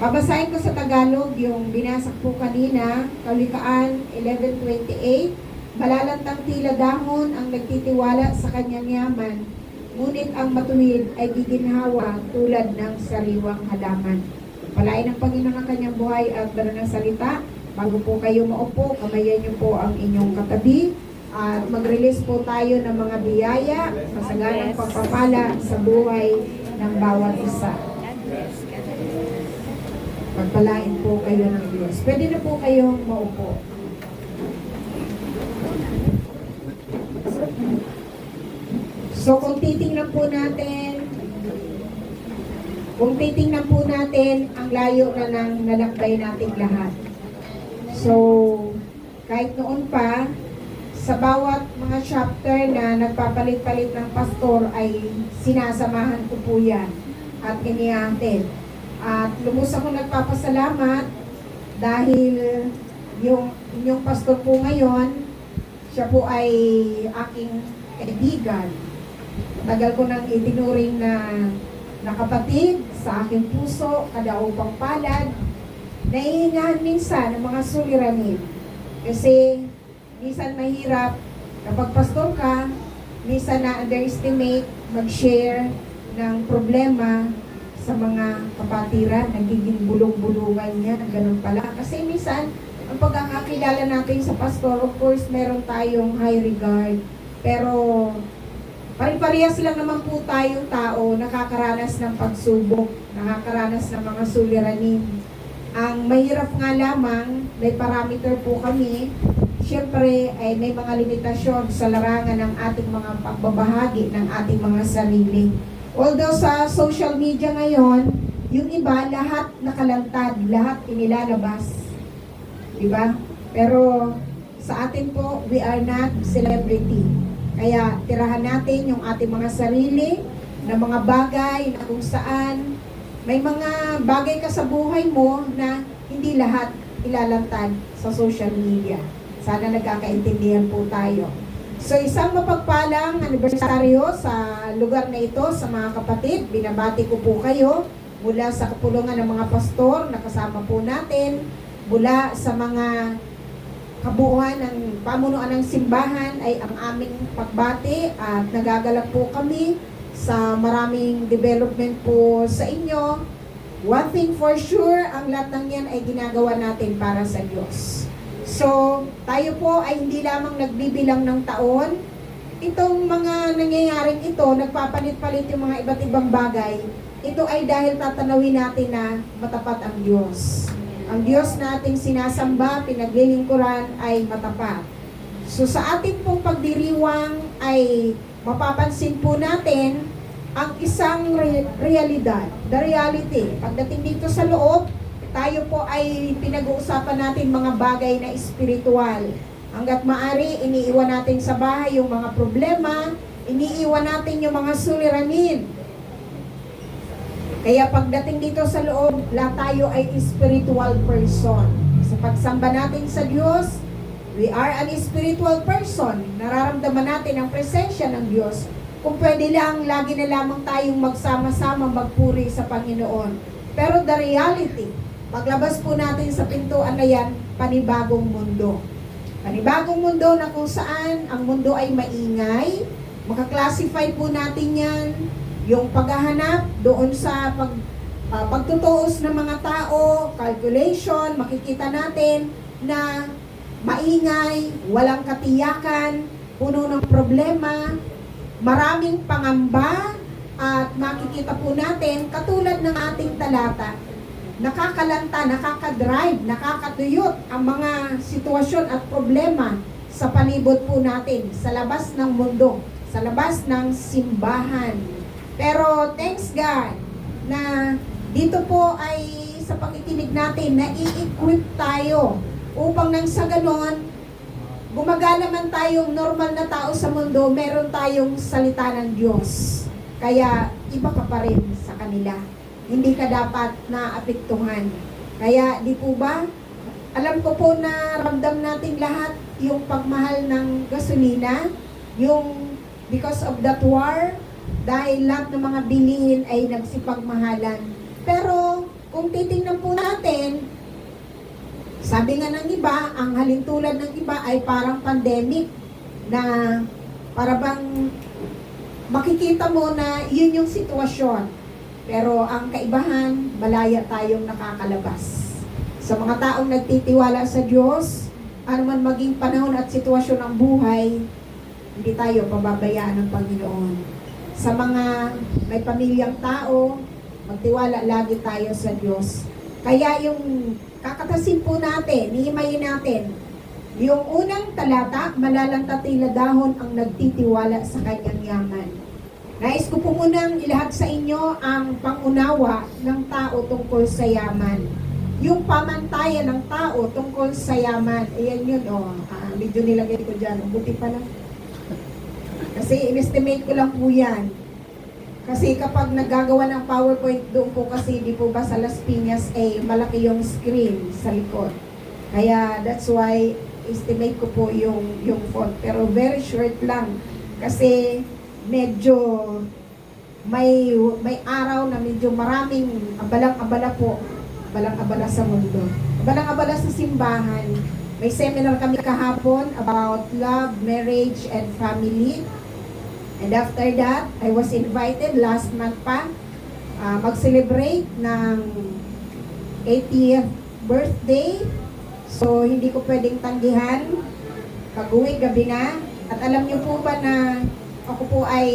Babasahin ko sa Tagalog yung binasa po kanina, Kawikaan 11:28. Malalantang tila dahon ang nagtitiwala sa kanyang yaman, ngunit ang matuwid ay giginhawa tulad ng sariwang halaman. Palain ng Panginoon ang kanyang buhay at dala ng salita. Bago po kayo maupo, kamayan niyo po ang inyong katabi at mag-release po tayo ng mga biyaya, masaganang pagpapala sa buhay ng bawat isa. Pagpalain po kayo ng Diyos. Pwede na po kayong maupo. So kung titingnan po natin ang layo na ng nalakbay nating lahat. So kahit noon pa, sa bawat mga chapter na nagpapalit-palit ng pastor ay sinasamahan ko po yan at inihatid. At lubos ako nagpapasalamat dahil yung inyong pastor po ngayon, siya po ay aking kaibigan. Tagal ko nang itinuring na kapatid sa aking puso, kadaupang palad. Naiingahan minsan ng mga suliranin. Kasi minsan mahirap kapag pastor ka, minsan na-underestimate, mag-share ng problema sa mga kapatiran, nagiging bulong-bulungan niya, ganun pala. Kasi minsan, ang pagkakakilala natin sa pastor, of course, meron tayong high regard. Pero, pare-parehas lang naman po tayong tao, nakakaranas ng pagsubok, nakakaranas ng mga suliranin. Ang mahirap nga lamang, may parameter po kami, siyempre ay may mga limitasyon sa larangan ng ating mga pagbabahagi ng ating mga sarili. Although sa social media ngayon, yung iba, lahat nakalantad, lahat inilalabas. Diba? Pero sa atin po, we are not celebrity. Kaya tirahan natin yung ating mga sarili na mga bagay na kung saan may mga bagay ka sa buhay mo na hindi lahat ilalantad sa social media. Sana nagkakaintindihan po tayo. So isang mapagpalang anibersaryo sa lugar na ito sa mga kapatid. Binabati ko po kayo mula sa kapulungan ng mga pastor na kasama po natin, mula sa mga kabuuan ng pamunuan ng simbahan ay ang aming pagbati at nagagalak po kami sa maraming development po sa inyo. One thing for sure, ang lahat ng yan ay ginagawa natin para sa Diyos. So, tayo po ay hindi lamang nagbibilang ng taon. Itong mga nangyayaring ito, nagpapalit-palit yung mga iba't ibang bagay. Ito ay dahil tatanawin natin na matapat ang Diyos. Ang Diyos na ating sinasamba, pinaglilingkuran ay matapat. So, sa ating pong pagdiriwang ay mapapansin po natin ang isang realidad, the reality. Pagdating dito sa loob, tayo po ay pinag-uusapan natin mga bagay na espiritual. Hanggat maaari, iniiwan natin sa bahay yung mga problema, iniiwan natin yung mga suliranin. Kaya pagdating dito sa loob, lahat tayo ay spiritual person. Sa pagsamba natin sa Diyos, we are an spiritual person. Nararamdaman natin ang presensya ng Diyos. Kung pwede lang, lagi na lamang tayong magsama-sama magpuri sa Panginoon. Pero the reality, paglabas po natin sa pintuan na yan, panibagong mundo. Panibagong mundo na kung saan ang mundo ay maingay. Makaklasify po natin yan. Yung paghahanap doon sa pagtutuos ng mga tao, calculation, makikita natin na maingay, walang katiyakan, puno ng problema, maraming pangamba, at makikita po natin, katulad ng ating talata, nakakalanta, nakakadrive, nakakatuyot ang mga sitwasyon at problema sa palibot po natin, sa labas ng mundo, sa labas ng simbahan. Pero thanks God na dito po ay sa pakikinig natin na i-equip tayo upang nang sa ganon, gumagana man tayong normal na tao sa mundo, meron tayong salita ng Diyos. Kaya iba ka pa rin sa kanila. Hindi ka dapat naapektuhan. Kaya di po ba, alam ko po na ramdam natin lahat yung pagmahal ng gasolina, yung because of that war, dahil lahat ng mga bilihin ay nagsipagmahalan. Pero kung titingnan po Sabi nga ng iba, ang halintulad ng iba ay parang pandemic na para bang makikita mo na yun yung sitwasyon. Pero ang kaibahan, malaya tayong nakakalabas. Sa mga taong nagtitiwala sa Diyos, ano man maging panahon at sitwasyon ng buhay, hindi tayo pababayaan ng Panginoon. Sa mga may pamilyang tao, magtiwala lagi tayo sa Diyos. Kaya yung kakatasin po natin, hihimayin natin, yung unang talata, malalanta tila dahon ang nagtitiwala sa kanyang yaman. Nais ko po munang ilahad sa inyo ang pangunawa ng tao tungkol sa yaman. Yung pamantayan ng tao tungkol sa yaman, ayan yun, medyo nilagay ko dyan, buti pa lang. Kasi in-estimate ko lang po yan. Kasi kapag naggagawa ng PowerPoint doon po kasi, di po ba sa Las Piñas, malaki yung screen sa likod. Kaya that's why estimate ko po yung font. Pero very short lang. Kasi medyo may araw na medyo maraming abalang-abala po. Abalang-abala sa mundo. Abalang-abala sa simbahan. May seminar kami kahapon about love, marriage, and family. And after that, I was invited last month pa mag-celebrate ng 80th birthday. So, hindi ko pwedeng tanggihan. Pag-uwi, gabi na. At alam niyo po ba na ako po ay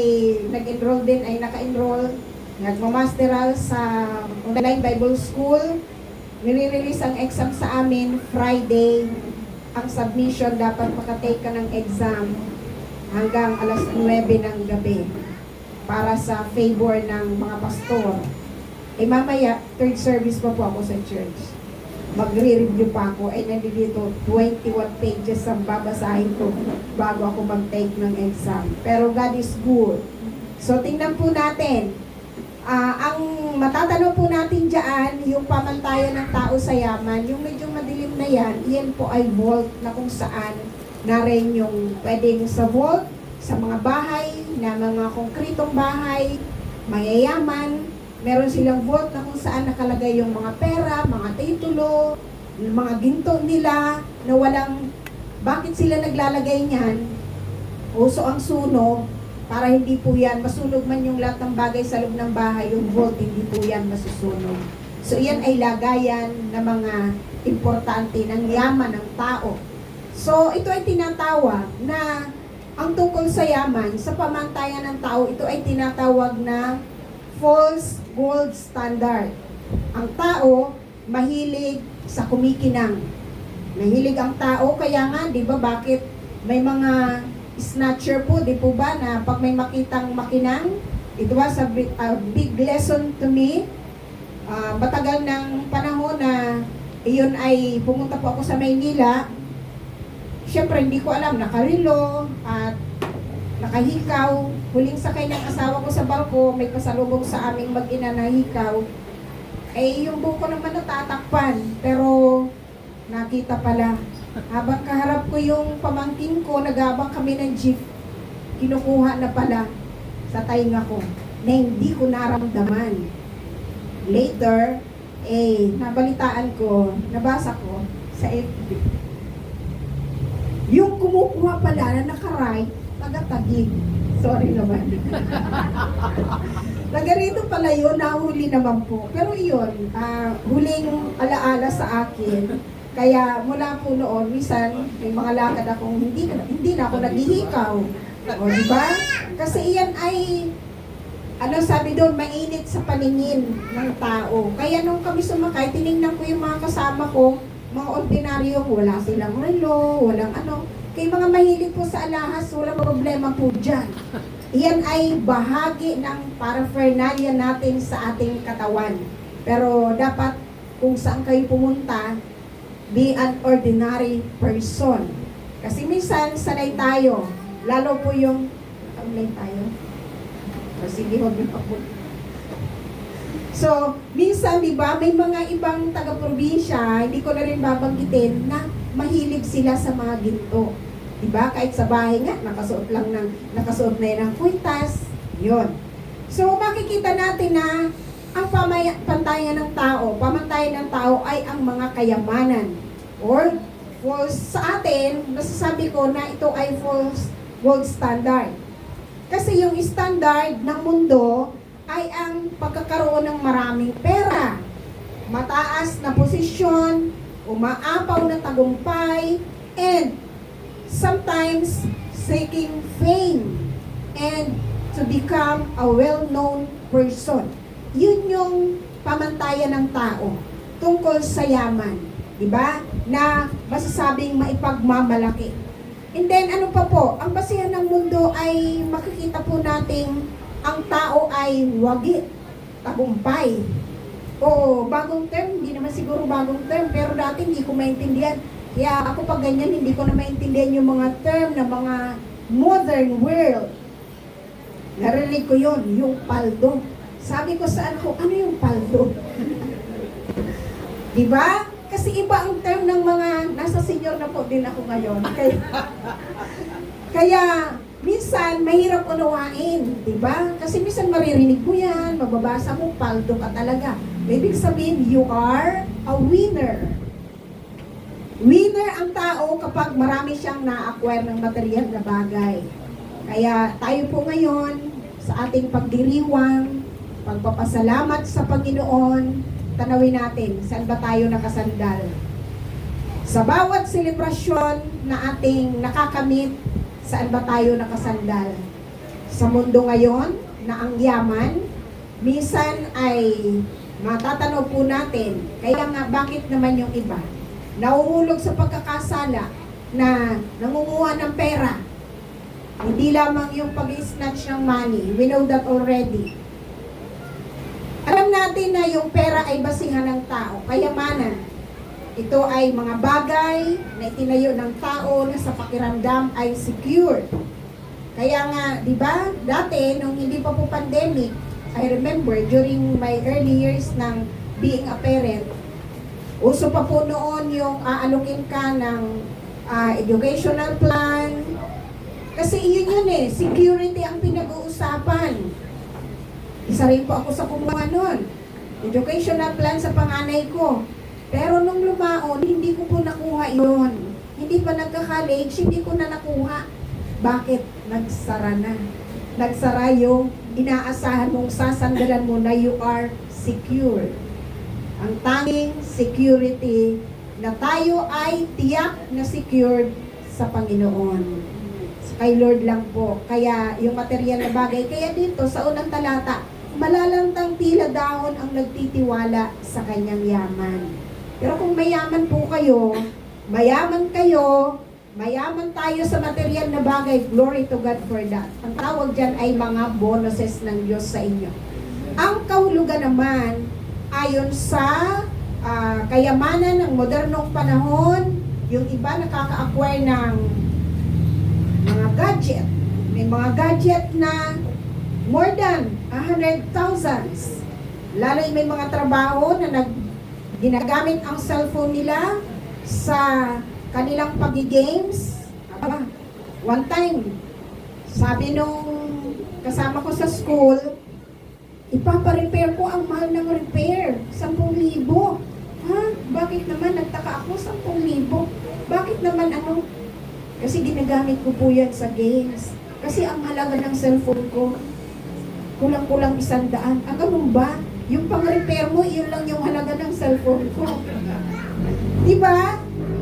nag-enroll din, ay naka-enroll, nagmamasteral sa online Bible School. Nire-release ang exam sa amin Friday. Ang submission, dapat makatake ka ng exam hanggang alas 9 ng gabi para sa favor ng mga pastor. Mamaya, third service pa po ako sa church. Magre-review pa ako. Nandito 21 pages ang babasahin ko bago ako mag-take ng exam. Pero God is good. So, tingnan po natin. Ang matatanong po natin dyan, yung pamantayan ng tao sa yaman, yung medyo madilim na yan, yan po ay vault na kung saan na rin yung pwedeng sa vault, sa mga bahay, na mga konkretong bahay, mayayaman, meron silang vault na kung saan nakalagay yung mga pera, mga titulo, mga ginto nila, na walang, bakit sila naglalagay niyan? Uso ang sunog, para hindi po yan, masunog man yung lahat ng bagay sa loob ng bahay, yung vault, hindi po yan masusunog. So, yan ay lagayan ng mga importante ng yaman ng tao. So, ito ay tinatawag na ang tungkol sa yaman, sa pamantayan ng tao, ito ay tinatawag na false gold standard. Ang tao, mahilig sa kumikinang. Mahilig ang tao, kaya nga, di ba, bakit may mga snatcher po, di po ba, na pag may makitang makinang, it was a big lesson to me. Matagal ng panahon na iyon ay pumunta po ako sa Maynila. Siyempre, hindi ko alam, nakarilo at nakahikaw. Huling sakay ng asawa ko sa barko, may pasalubong sa aming mag-ina na hikaw. Yung buko naman natatakpan, pero nakita pala. Habang kaharap ko yung pamangkin ko, nagabang kami ng jeep, kinukuha na pala sa tainga ko, na hindi ko naramdaman. Later, nabalitaan ko, nabasa ko sa FB. Yung kumukuha pala na naka-right, taga-tagig. Sorry naman. Taga-rito pala yun, nahuli naman po. Pero yun, huling alaala sa akin. Kaya mula po noon, minsan, may mga lakad akong hindi na ako naghihikaw. O, diba? Kasi iyan ay, sabi doon, mainit sa paningin ng tao. Kaya nung kami sumakay, tinignan ko yung mga kasama ko, mga ordinaryong, wala silang relo, walang Kaya mga mahilig po sa alahas, walang problema po dyan. Iyan ay bahagi ng paraphernalia natin sa ating katawan. Pero dapat, kung saan kayo pumunta, be an ordinary person. Kasi minsan, sanay tayo. Lalo po yung, sanay tayo. Sige, huwag niyo pa po. So, minsan, di ba, may mga ibang taga-probinsya, hindi ko na rin babanggitin, na mahilig sila sa mga ginto. Di ba? Kahit sa bahay nga, nakasuot na yan ng kwintas. Yun. So, makikita natin na ang pamantayan ng tao ay ang mga kayamanan. Or false sa atin, masasabi ko na ito ay false gold standard. Kasi yung standard ng mundo ay ang pagkakaroon ng maraming pera, mataas na posisyon, umaapaw na tagumpay, and sometimes seeking fame and to become a well-known person. Yun yung pamantayan ng tao tungkol sa yaman, di ba? Na masasabing maipagmamalaki. And then ano pa po, ang basihan ng mundo ay makikita po nating ang tao ay wagi, tagumpay. Oo, bagong term, hindi naman siguro bagong term, pero dati hindi ko maintindihan. Kaya ako pag ganyan, hindi ko na maintindihan yung mga term na mga modern world. Narinig ko yun, yung paldo. Sabi ko sa anak ko, ano yung paldo? Diba? Kasi iba ang term ng mga, nasa senior na po din ako ngayon. Kaya minsan, mahirap unawain. Diba? Kasi minsan maririnig mo yan, mababasa mo, paldo ka talaga. Ibig sabihin, you are a winner. Winner ang tao kapag marami siyang na-acquire ng material na bagay. Kaya tayo po ngayon, sa ating pagdiriwang, pagpapasalamat sa Panginoon, tanawin natin, saan ba tayo nakasandal? Sa bawat selebrasyon na ating nakakamit, saan ba tayo nakasandal? Sa mundo ngayon, na ang yaman, minsan ay matatanaw po natin, kaya nga bakit naman yung iba? Nauulog sa pagkakasala na nangunguha ng pera. Hindi lamang yung pag-snatch ng money. We know that already. Alam natin na yung pera ay basihan ng tao, kayamanan. Ito ay mga bagay na itinayo ng tao na sa pakiramdam ay secure. Kaya nga, di ba, dati, nung hindi pa po pandemic, I remember during my early years ng being a parent, uso pa po noon yung aalokin ka ng educational plan. Kasi yun eh, security ang pinag-uusapan. Isa rin po ako sa kumuha nun. Educational plan sa panganay ko. Pero nung lumaon, hindi ko po nakuha yun. Hindi pa nagka-college, hindi ko na nakuha. Bakit? Nagsara na. Nagsara yung inaasahan mong sasandalan mo na you are secure. Ang tanging security na tayo ay tiyak na secured sa Panginoon. Kay Lord lang po. Kaya yung material na bagay, kaya dito sa unang talata, malalantang tila dahon ang nagtitiwala sa kanyang yaman. Pero kung mayaman po kayo, mayaman tayo sa material na bagay, glory to God for that. Ang tawag dyan ay mga bonuses ng Diyos sa inyo. Ang kahulugan naman, ayon sa kayamanan ng modernong panahon, yung iba nakaka-acquire ng mga gadget. May mga gadget na more than 100,000. Lalo may mga trabaho na ginagamit ang cellphone nila sa kanilang pag-games. One time, sabi nung kasama ko sa school, ipapa-repair ko, ang mahal ng repair, 10,000. Ha? Bakit naman? Nagtaka ako, 10,000. Bakit naman ano? Kasi ginagamit ko po yan sa games. Kasi ang halaga ng cellphone ko, kulang-kulang 100. Ganun ba? Yung pang-repair mo, yun lang yung halaga ng cellphone ko. Diba?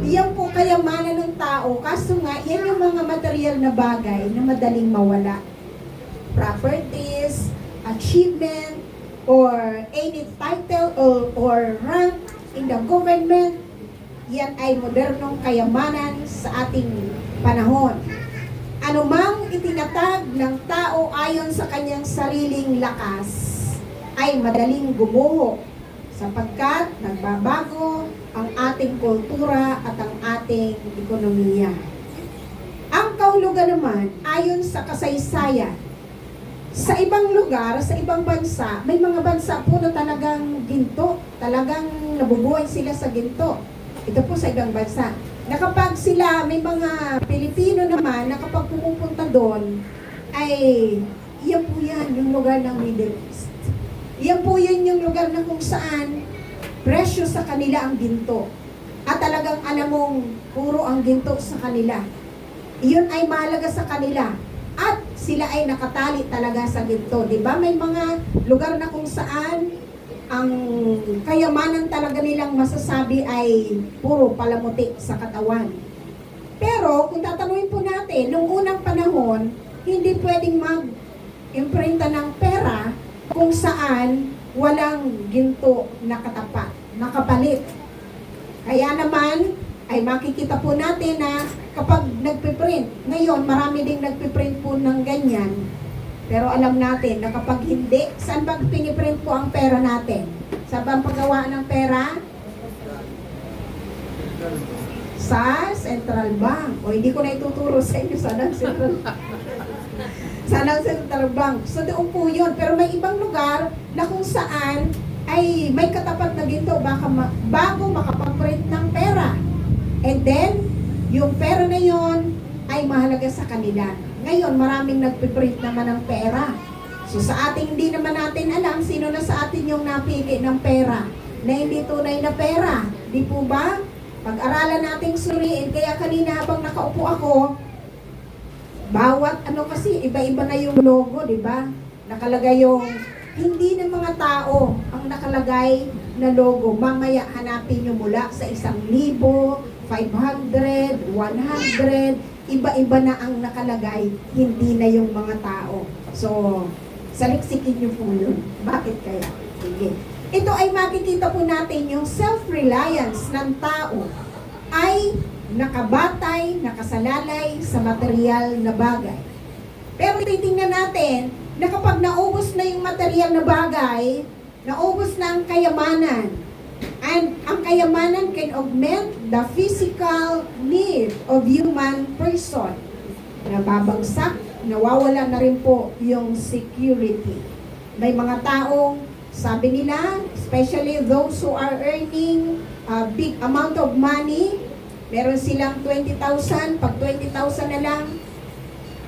Yan po kayamanan ng tao. Kaso nga, yan yung mga material na bagay na madaling mawala. Properties, achievement, or any title or rank in the government, yan ay modernong kayamanan sa ating panahon. Anumang itinatag ng tao ayon sa kanyang sariling lakas ay madaling gumuho sapagkat nagbabago ang ating kultura at ang ating ekonomiya. Ang kahulugan naman ayon sa kasaysayan, sa ibang lugar, sa ibang bansa, may mga bansa po na talagang ginto, talagang nabubuhay sila sa ginto. Ito po sa ibang bansa. Na kapag sila, may mga Pilipino naman, na kapag pumupunta doon, ay iyan po yan, yung lugar ng Middle East. Iyan po yan yung lugar na kung saan presyo sa kanila ang ginto. at talagang alam mong puro ang ginto sa kanila. Iyon ay mahalaga sa kanila. At sila ay nakatali talaga sa ginto. Diba? May mga lugar na kung saan ang kayamanan talaga nilang masasabi ay puro palamuti sa katawan. Pero kung tatanungin po natin, nung unang panahon, hindi pwedeng mag-imprinta ng pera kung saan walang ginto na katapat, nakapalit. Kaya naman, ay makikita po natin na kapag nagpiprint, ngayon marami ding nagpiprint po ng ganyan. Pero alam natin na kapag hindi, saan ba piniprint po ang pera natin? Saan ba ang paggawa ng pera? Sa Central Bank. O hindi ko na ituturo sa inyo saan ang Central Bank. Saan ang Central Bank. So doon po yun. Pero may ibang lugar na kung saan ay may katapat na ginto bago makapag-print ng pera. And then, yung pera na yon ay mahalaga sa kanila. Ngayon, maraming nagpiprint naman ng pera. So sa ating hindi naman natin alam sino na sa atin yung napili ng pera na hindi tunay na pera. Di po ba? Pag-aralan nating suriin. Kaya kanina habang nakaupo ako, bawat ano kasi, iba-iba na yung logo, di ba? Nakalagay yung hindi ng mga tao ang nakalagay na logo. Mamaya hanapin nyo mula sa 1,000, 500, 100, iba-iba na ang nakalagay, hindi na yung mga tao. So, saliksikin nyo po yun. Bakit kaya? Sige. Ito ay makikita po natin yung self-reliance ng tao ay nakabatay, nakasalalay sa material na bagay. Pero titingnan natin na kapag naubos na yung material na bagay, naubos na ang kayamanan. And ang kayamanan can augment the physical need of human person. Nababagsak, nawawala na rin po yung security. May mga taong, sabi nila, especially those who are earning a big amount of money, meron silang 20,000, pag 20,000 na lang,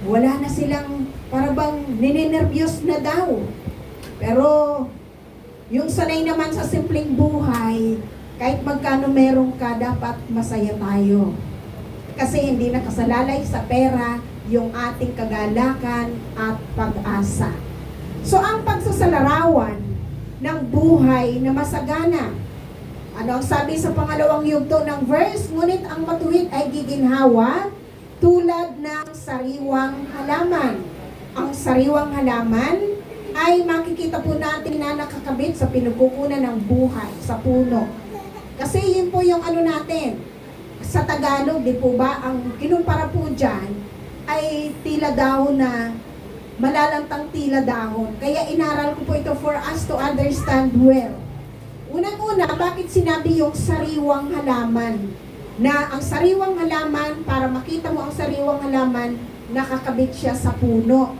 wala na silang parabang ninenervyos na daw. Pero yung sanay naman sa simpleng buhay, kahit magkano meron ka, dapat masaya tayo. Kasi hindi nakasalalay sa pera yung ating kagalakan at pag-asa. So ang pagsasalarawan ng buhay na masagana, ano ang sabi sa pangalawang yugto ng verse? Ngunit ang matuwid ay giginhawa tulad ng sariwang halaman. Ang sariwang halaman ay makikita po natin na nakakabit sa pinagkukunan ng buhay, sa puno. Kasi yun po yung ano natin, sa Tagalog, di po ba, ang kinumpara po dyan ay tila dahon na, malalantang tila dahon. Kaya inaral ko po ito for us to understand well. Unang-una, bakit sinabi yung sariwang halaman? Na ang sariwang halaman, para makita mo ang sariwang halaman, nakakabit siya sa puno.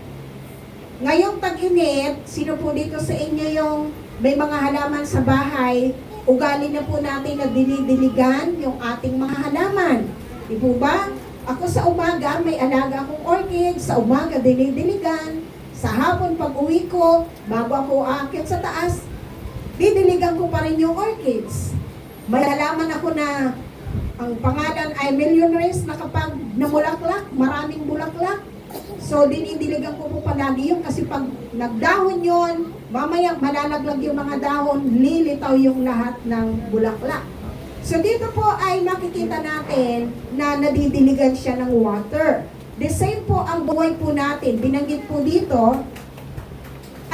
Ngayong tag-init, sino po dito sa inyo yung may mga halaman sa bahay, ugali na po natin na dinidiligan yung ating mga halaman. Di po ba? Ako sa umaga, may alaga akong orchid, sa umaga dinidiligan, sa hapon pag uwi ko, bago ako aakyat sa taas, didiligan ko pa rin yung orchids. May halaman ako na ang pangalan ay millionaires na kapag namulaklak, maraming bulaklak. So, dinidiligan ko po palagi yun kasi pag nagdahon yun, mamaya malalaglag yung mga dahon, lilitaw yung lahat ng bulaklak. So, dito po ay makikita natin na nadidiligan siya ng water. The same po ang buhay po natin. Binanggit po dito,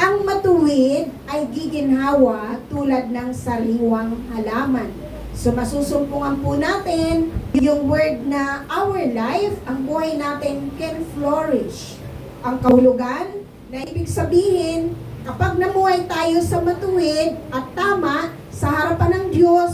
ang matuwid ay giginhawa tulad ng sariwang halaman. So masusumpungan po natin yung word na our life, ang buhay natin can flourish. Ang kahulugan na ibig sabihin, kapag namuhay tayo sa matuwid at tama sa harapan ng Diyos,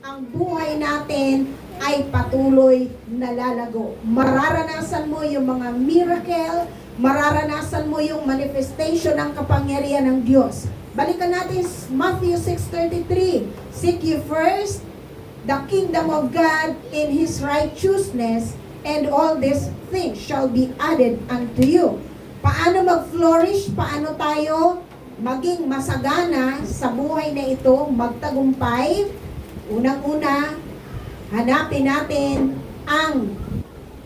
ang buhay natin ay patuloy na lalago. Mararanasan mo yung mga miracle, mararanasan mo yung manifestation ng kapangyarihan ng Diyos. Balikan natin Matthew 6:33. Seek ye first the kingdom of God in His righteousness, and all these things shall be added unto you. Paano mag-flourish? Paano tayo maging masagana sa buhay na ito, magtagumpay? Unang-una, Hanapin natin ang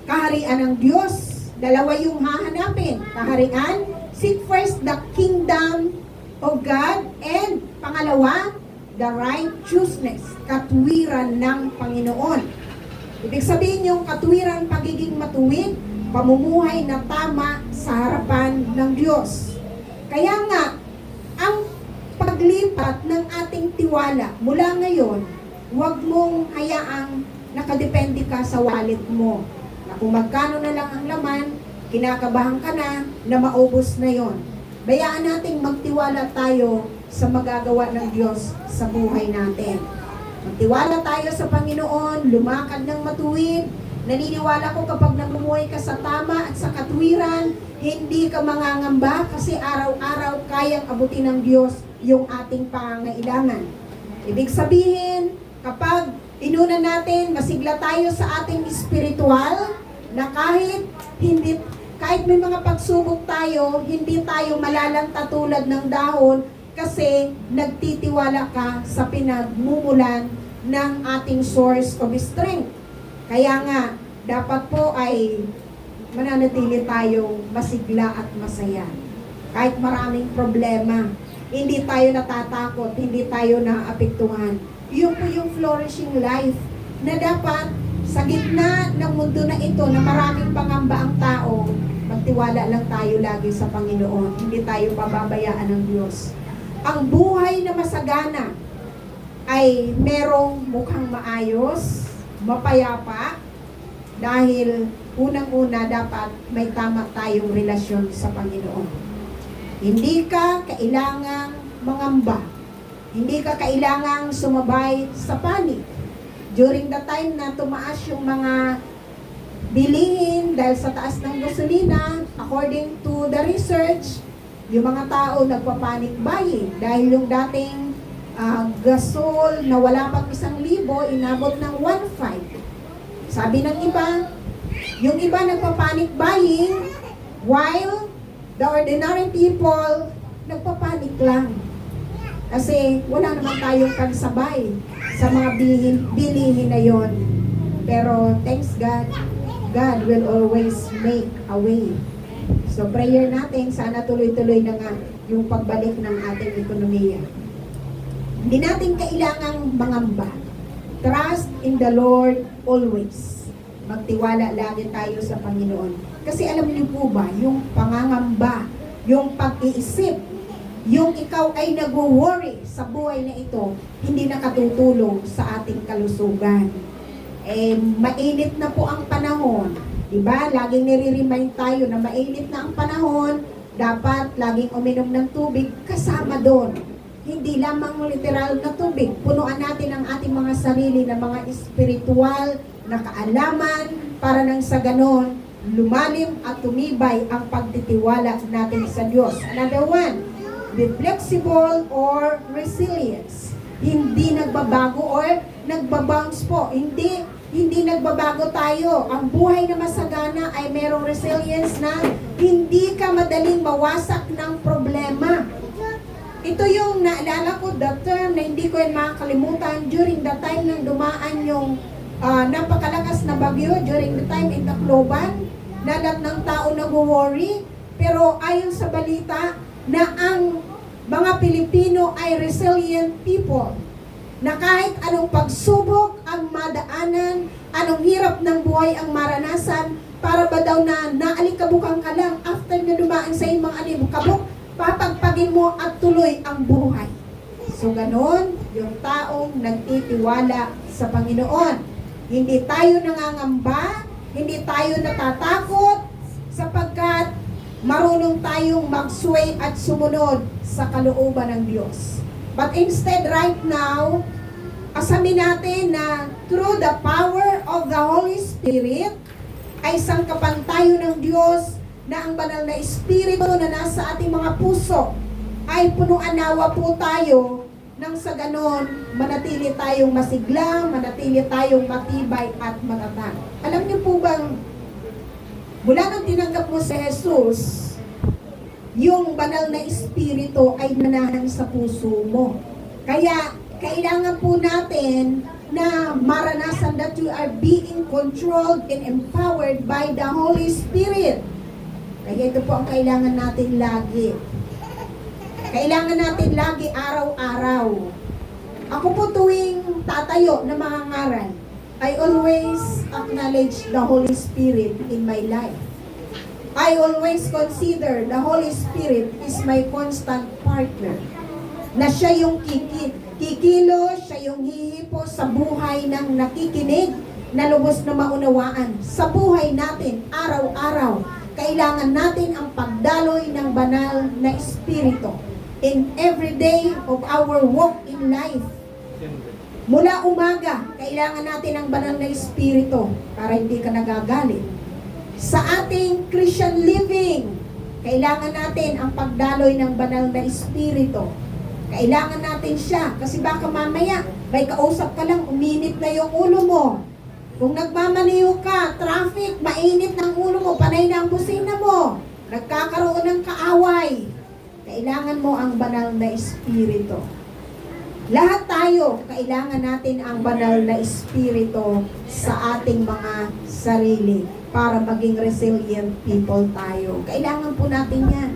kaharian ng Diyos. Dalawa yung hahanapin. Kaharian, seek first the kingdom of God, and pangalawa, the righteousness, katwiran ng Panginoon. Ibig sabihin yung katwiran, pagiging matuwid, pamumuhay na tama sa harapan ng Diyos. Kaya nga, ang paglipat ng ating tiwala mula ngayon, huwag mong hayaang nakadepende ka sa wallet mo. Na kung magkano na lang ang laman, kinakabahan ka na maubos na yon. Bayaan nating magtiwala tayo sa magagawa ng Diyos sa buhay natin. Magtiwala tayo sa Panginoon, lumakad ng matuwid. Naniniwala ko kapag namumuhay ka sa tama at sa katwiran, hindi ka mangangamba kasi araw-araw kayang abutin ng Diyos yung ating pangangailangan. Ibig sabihin, kapag inuna natin, masigla tayo sa ating espiritual, na kahit may mga pagsubok tayo, hindi tayo malalanta tulad ng dahon kasi nagtitiwala ka sa pinagmumulan ng ating source of strength. Kaya nga, dapat po ay mananatili tayong masigla at masaya. Kahit maraming problema, hindi tayo natatakot, hindi tayo naapektuhan. Yun po yung flourishing life na dapat sa gitna ng mundo na ito na maraming pangamba ang tao, magtiwala lang tayo lagi sa Panginoon. Hindi tayo pababayaan ng Diyos. Ang buhay na masagana ay merong mukhang maayos, mapayapa, dahil unang-una dapat may tama tayong relasyon sa Panginoon. Hindi ka kailangang mangamba. Hindi ka kailangang sumabay sa panig. During the time na tumaas yung mga bilihin dahil sa taas ng gasolina, according to the research, yung mga tao nagpa-panic buying dahil yung dating gasol na wala pang 1,000, inabot ng 1,500. Sabi ng iba, yung iba nagpa-panic buying while the ordinary people nagpa-panic lang. Kasi wala naman tayong pagsabay sa mga bilihin na yon. Pero thanks God, God will always make a way. So prayer natin, sana tuloy-tuloy na nga yung pagbalik ng ating ekonomiya. Hindi natin kailangang mangamba. Trust in the Lord always. Magtiwala lagi tayo sa Panginoon. Kasi alam niyo po ba, yung pangangamba, yung pag-iisip, yung ikaw ay nag-worry sa buhay na ito, hindi nakatutulong sa ating kalusugan. Mainit na po ang panahon. Diba? Laging nire-remind tayo na mainit na ang panahon, dapat laging uminom ng tubig kasama doon. Hindi lamang literal na tubig. Punuan natin ang ating mga sarili na mga espiritual na kaalaman para nang sa ganon, lumalim at tumibay ang pagtitiwala natin sa Diyos. Another one, be flexible or resilience. Hindi nagbabago or nagbabounce po. Hindi nagbabago tayo. Ang buhay na masagana ay merong resilience na hindi ka madaling mawasak ng problema. Ito yung naalala ko, the term na hindi ko yan makakalimutan during the time nang dumaan yung napakalakas na bagyo, during the time in Tacloban, lahat ng tao nag-worry. Pero ayon sa balita, na ang mga Pilipino ay resilient people. Na kahit anong pagsubok ang madaanan, anong hirap ng buhay ang maranasan, para ba daw na naalikabukang ka lang after na dumaan sa iyong mga alikabok, papagpagin mo at tuloy ang buhay. So ganon, yung taong nagtitiwala sa Panginoon. Hindi tayo nangangamba, hindi tayo natatakot, sapagkat marunong tayong mag-sway at sumunod sa kalooban ng Diyos. But instead, right now, asamin natin na through the power of the Holy Spirit, ay sangkapan tayo ng Diyos na ang banal na Espiritu na nasa ating mga puso ay punuan nawa po tayo nang sa ganon, manatili tayong masigla, manatili tayong matibay at matatag. Alam niyo po bang, mula nang tinanggap mo si Jesus, yung banal na Espiritu ay manahan sa puso mo. Kaya, kailangan po natin na maranasan that we are being controlled and empowered by the Holy Spirit. Kaya ito po ang kailangan natin lagi. Kailangan natin lagi araw-araw. Ako po tuwing tatayo na mga ngaral, I always acknowledge the Holy Spirit in my life. I always consider the Holy Spirit is my constant partner. Na siya yung kikilo, siya yung hihipo sa buhay ng nakikinig na lubos na maunawaan. Sa buhay natin, araw-araw, kailangan natin ang pagdaloy ng banal na Espiritu in every day of our walk in life. Mula umaga, kailangan natin ang banal na Espiritu para hindi ka nagagalit. Sa ating Christian living, kailangan natin ang pagdaloy ng banal na Espiritu. Kailangan natin siya kasi baka mamaya may kausap ka lang, uminit na yung ulo mo. Kung nagmamaniho ka, traffic, mainit ng ulo mo, panay na ang busina mo, nagkakaroon ng kaaway. Kailangan mo ang banal na Espiritu. Lahat tayo, kailangan natin ang banal na Espiritu sa ating mga sarili para maging resilient people tayo. Kailangan po natin yan.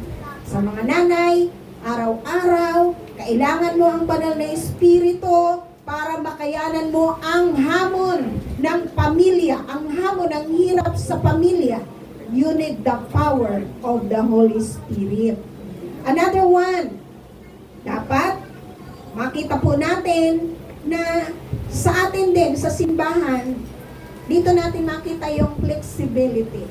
Sa mga nanay, araw-araw, kailangan mo ang banal na Espiritu para makayanan mo ang hamon ng pamilya, ang hamon ng hirap sa pamilya. You need the power of the Holy Spirit. Another one, dapat makita po natin na sa atin din, sa simbahan, dito natin makita yung flexibility.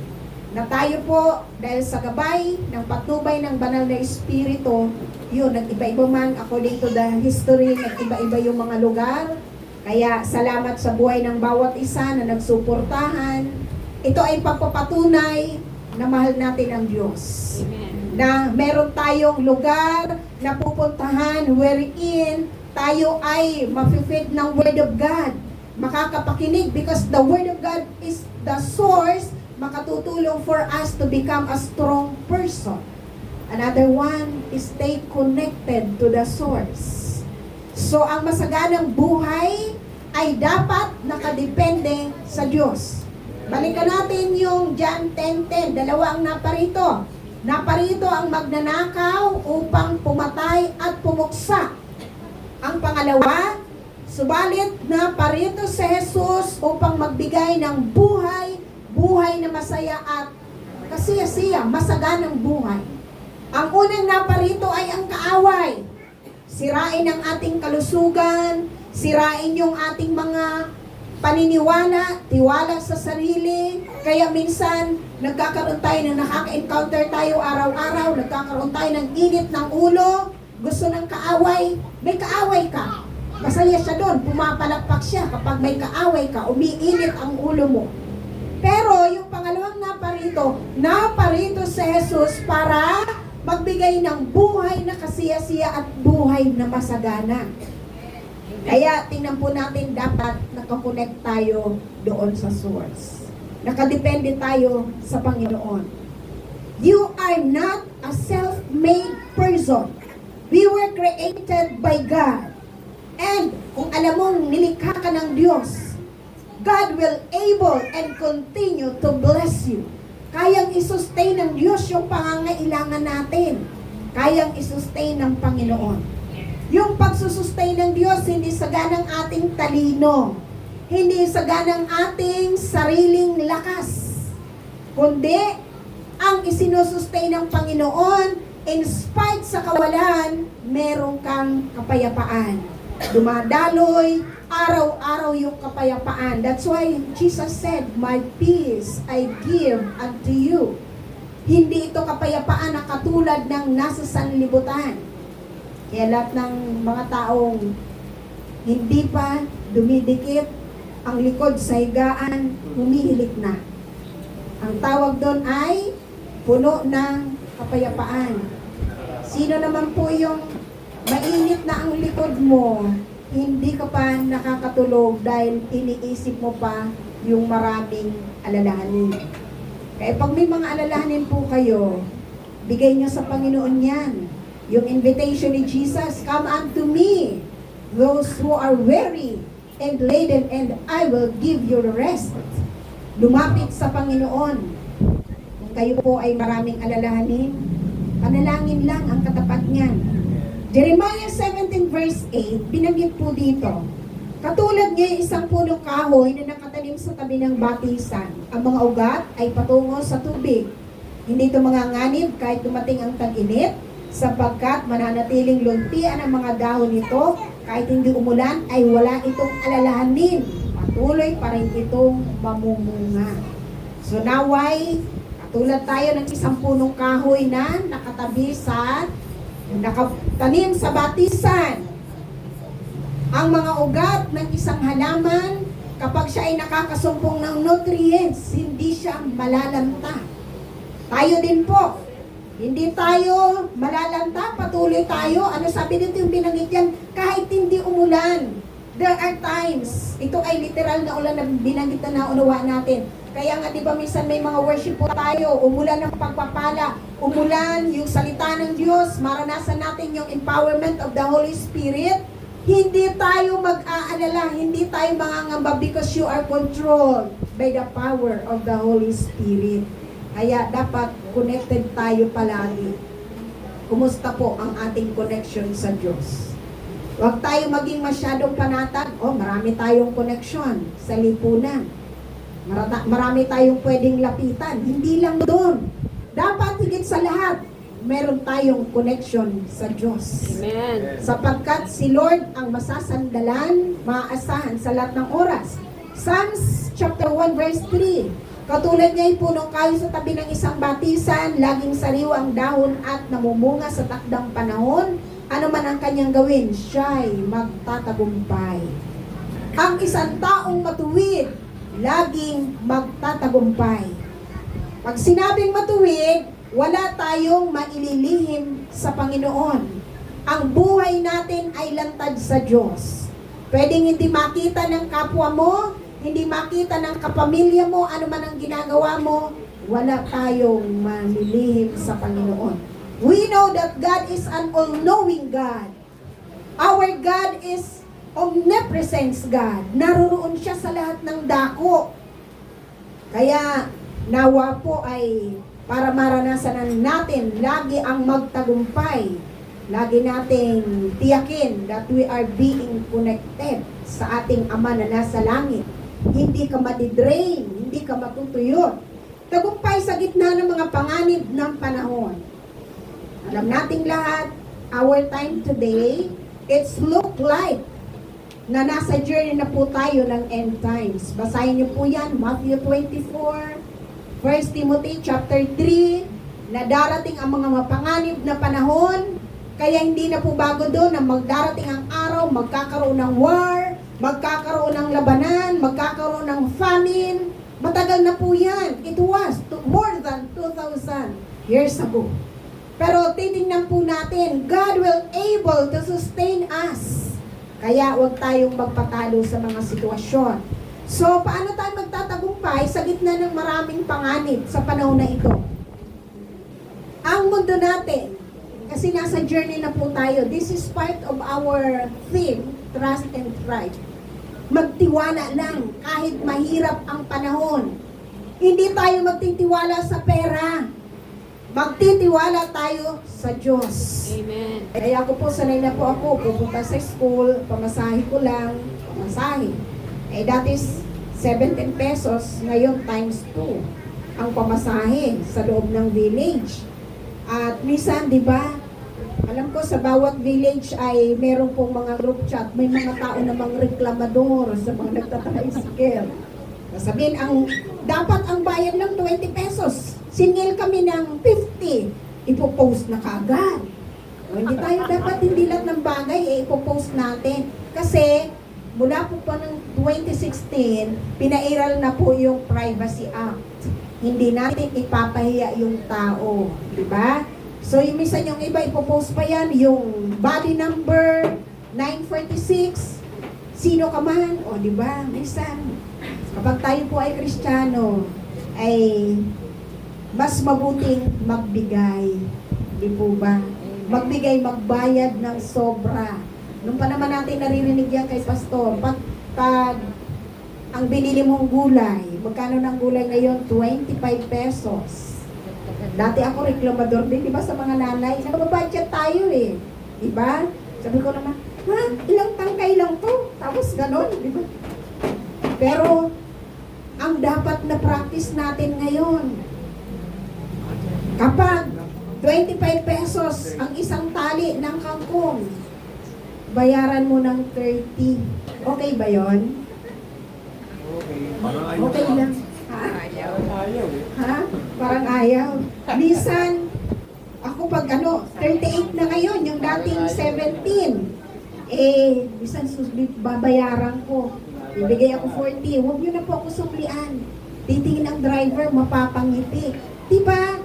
Na tayo po, dahil sa gabay ng patnubay ng banal na Espiritu, yun, nag-iba-iba man, according to the history, nag-iba-iba yung mga lugar. Kaya salamat sa buhay ng bawat isa na nagsuportahan. Ito ay pagpapatunay na mahal natin ang Diyos. Amen. Na meron tayong lugar na pupuntahan wherein tayo ay mafe-feed ng Word of God. Makakapakinig because the Word of God is the source makatutulong for us to become a strong person. Another one is stay connected to the source. So, ang masaganang buhay ay dapat nakadepende sa Diyos. Balikan natin yung John 10:10. Dalawa ang naparito. Naparito ang magnanakaw upang pumatay at pumuksa. Ang pangalawa, subalit naparito si Jesus upang magbigay ng buhay na masaya at kasiyasiya, masaganang buhay. Ang unang naparito ay ang kaaway. Sirain ang ating kalusugan, sirain yung ating mga paniniwala, tiwala sa sarili. Kaya minsan, nagkakaroon tayo na nakaka-encounter tayo araw-araw, nagkakaroon tayo ng init ng ulo, gusto ng kaaway, may kaaway ka. Masaya siya doon, pumapalakpak siya. Kapag may kaaway ka, umiinit ang ulo mo. Pero yung pangalawang naparito si Jesus para magbigay ng buhay na kasiyasiya at buhay na masagana. Kaya tingnan po natin, dapat nakakonect tayo doon sa source. Nakadepende tayo sa Panginoon. You are not a self-made person. We were created by God. And kung alam mong nilikha ka ng Diyos, God will able and continue to bless you. Kayang isustain ng Diyos yung pangangailangan natin. Kayang isustain ng Panginoon. Yung pagsusustain ng Diyos, hindi sa ganang ating talino. Hindi sa ganang ating sariling lakas. Kundi, ang isinusustain ng Panginoon, in spite sa kawalan, meron kang kapayapaan. Dumadaloy, araw-araw yung kapayapaan. That's why Jesus said, my peace I give unto you. Hindi ito kapayapaan na katulad ng nasa sanlibutan. Kaya lahat ng mga taong hindi pa dumidikit ang likod sa higaan, humihilik na. Ang tawag doon ay puno ng kapayapaan. Sino naman po yung mainit na ang likod mo, hindi ka pa nakakatulog dahil iniisip mo pa yung maraming alalahanin. Kaya pag may mga alalahanin po kayo, bigay nyo sa Panginoon yan. Yung invitation ni Jesus, come unto me, those who are weary and laden, and I will give you rest. Lumapit sa Panginoon. Kung kayo po ay maraming alalahanin, panalangin lang ang katapat niyan. Jeremiah 17 verse 8, binanggit po dito, katulad niya yung isang punong kahoy na nakatanim sa tabi ng batisan. Ang mga ugat ay patungo sa tubig. Hindi ito manganganib kahit dumating ang tag-init, sapagkat mananatiling luntian ang mga dahon nito, kahit hindi umulan ay wala itong alalahanin. Patuloy pa rin itong mamumunga. So naway, katulad tayo ng isang punong kahoy na nakatabi sa nakatanim sa batisan. Ang mga ugat ng isang halaman, kapag siya ay nakakasumpong ng nutrients, hindi siya malalanta. Tayo din po, hindi tayo malalanta, patuloy tayo. Ano sabi dito yung binanggit yan? Kahit hindi umulan, there are times, ito ay literal na ulan na binanggit na naunawa natin. Kaya nga, di ba, minsan may mga worship po tayo, umulan ng pagpapala, umulan yung salita ng Diyos, maranasan natin yung empowerment of the Holy Spirit. Hindi tayo mag-aalala, hindi tayo mangangamba because you are controlled by the power of the Holy Spirit. Kaya dapat connected tayo palagi. Kumusta po ang ating connection sa Diyos? Huwag tayo maging masyadong panatag. Marami tayong connection sa lipunan. Marami tayong pwedeng lapitan. Hindi lang doon. Dapat higit sa lahat, meron tayong connection sa Diyos. Amen. Sapagkat si Lord ang masasandalan, maaasahan sa lahat ng oras. Psalms chapter 1 verse 3. Katulad niya ay punong kahoy sa tabi ng isang batisan, laging sariwa ang dahon at namumunga sa takdang panahon. Ano man ang kanyang gawin, siya'y magtatagumpay. Ang isang taong matuwid, laging magtatagumpay. Pag sinabing matuwid, wala tayong maililihim sa Panginoon. Ang buhay natin ay lantad sa Diyos. Pwedeng hindi makita ng kapwa mo, hindi makita ng kapamilya mo, ano man ang ginagawa mo, wala tayong malilihim sa Panginoon. We know that God is an all-knowing God. Our God is omnipresence God. Naroon siya sa lahat ng dako. Kaya nawa po ay para maranasan natin lagi ang magtagumpay. Lagi nating tiyakin that we are being connected sa ating Ama na nasa langit. Hindi ka madidrain, hindi ka matutuyot. Tagumpay sa gitna ng mga panganib ng panahon. Alam nating lahat, our time today, it's look like na nasa journey na po tayo ng end times. Basahin niyo po yan, Matthew 24, 1 Timothy chapter 3, na darating ang mga mapanganib na panahon, kaya hindi na po bago doon na magdarating ang araw, magkakaroon ng war, magkakaroon ng labanan, magkakaroon ng famine. Matagal na po yan. It was more than 2,000 years ago. Pero titingnan po natin, God will able to sustain us. Kaya huwag tayong magpatalo sa mga sitwasyon. So, paano tayo magtatagumpay sa gitna ng maraming panganib sa panahon na ito? Ang mundo natin, kasi nasa journey na po tayo, this is part of our theme, trust and thrive. Magtiwala lang kahit mahirap ang panahon. Hindi tayo magtitiwala sa pera. Magtitiwala tayo sa Diyos. Amen. Kaya ako po, sanay na po ako, pupunta sa school, pamasahe ko lang, pamasahe. That is 17 pesos, ngayon times 2 ang pamasahe sa loob ng village. At minsan, di ba, alam ko sa bawat village ay meron pong mga group chat, may mga tao namang reklamador sa mga nagtatricycle. Sabihin, dapat ang bayad ng 20 pesos. Singil kami ng 50. Ipopost na kaagad. Hindi tayo dapat, hindi lahat ng bagay ipopost natin. Kasi mula po pa ng 2016, pinairal na po yung Privacy Act. Hindi natin ipapahiya yung tao. Diba? So yung minsan yung iba ipopost pa yan, yung body number 946, sino ka man, o diba? Minsan, kapag tayo po ay Kristiyano, ay mas mabuting magbigay. Di po ba? Magbigay, magbayad ng sobra. Nung pa naman natin naririnig yan kay Pastor, pag ang binili mong gulay, magkano ng gulay ngayon? 25 pesos. Dati ako reklamador din, di ba, sa mga nanay? Nagbabudget tayo eh. Di ba? Sabi ko naman, ha? Ilang tangkay lang to? Tapos ganon, di ba? Pero, ang dapat na practice natin ngayon, kapag 25 pesos ang isang tali ng kangkong, bayaran mo ng 30. Okay ba yon? Okay lang. Ha? Ha? Parang ayaw. Minsan, ako pag 38 na ngayon, yung dating 17, minsan babayaran ko. Ibigay ako 40. Huwag nyo na po ako suklian. Titingin ang driver, mapapangiti. Diba?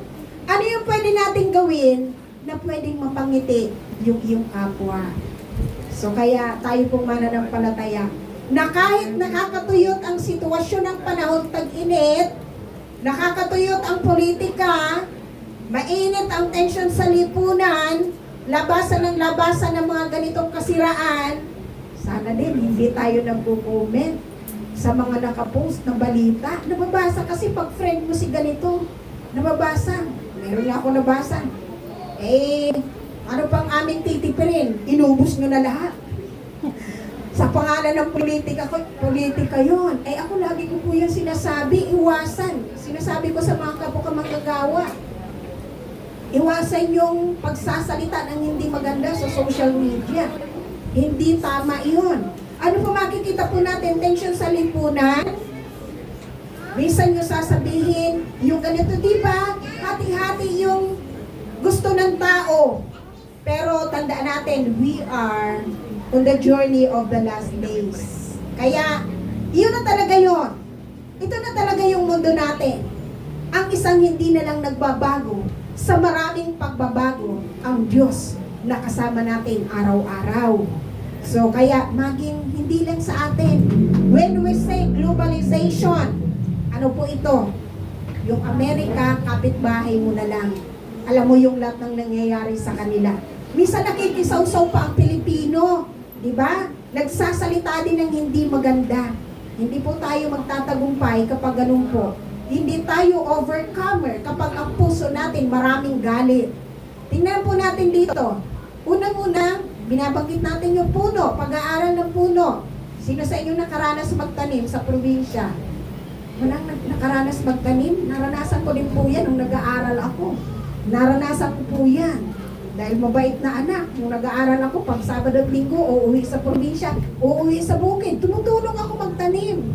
Ano yung pwede natin gawin na pwedeng mapangiti yung iyong kapwa? So kaya tayo pong mananampalataya na kahit nakakatuyot ang sitwasyon ng panahon tag-init, nakakatuyot ang politika, mainit ang tensyon sa lipunan, labasan ng mga ganitong kasiraan, sana din hindi tayo nagko-comment sa mga nakapost na balita. Nababasa kasi pag friend mo si ganito, nababasa. Meron nga ako nabasa. Ano pang aming titipirin? Inubos nyo na lahat. Sa pangalan ng politika yon. Ako lagi ko po yung sinasabi, iwasan. Sinasabi ko sa mga kapwa manggagawa, iwasan yung pagsasalita ng hindi maganda sa social media. Hindi tama iyon. Ano po makikita po natin? Tension sa lipunan. Minsan nyo sasabihin, yung ganito, di ba? Hati-hati yung gusto ng tao. Pero tandaan natin, we are on the journey of the last days. Kaya, yun na talaga yun. Ito na talaga yung mundo natin. Ang isang hindi na lang nagbabago, sa maraming pagbabago, ang Diyos na kasama natin araw-araw. So, kaya maging hindi lang sa atin. When we say globalization, ano po ito? Yung Amerika, kapitbahay mo na lang. Alam mo yung lahat ng nangyayari sa kanila. Minsan nakikisaw-saw pa ang Pilipino. Diba? Nagsasalita din ng hindi maganda. Hindi po tayo magtatagumpay kapag ganun po. Hindi tayo overcomer kapag ang puso natin maraming galit. Tingnan po natin dito. Unang-una, binabanggit natin yung puno, pag-aaral ng puno. Sino sa inyo nakaranas magtanim sa probinsya? Walang nakaranas magtanim? Naranasan ko din po yan nung nag-aaral ako. Naranasan ko po yan. Dahil mabait na anak, nung nag-aaral ako, pag Sabado at Linggo, uuwi sa probinsya, uuwi sa bukid, tumutulong ako magtanim.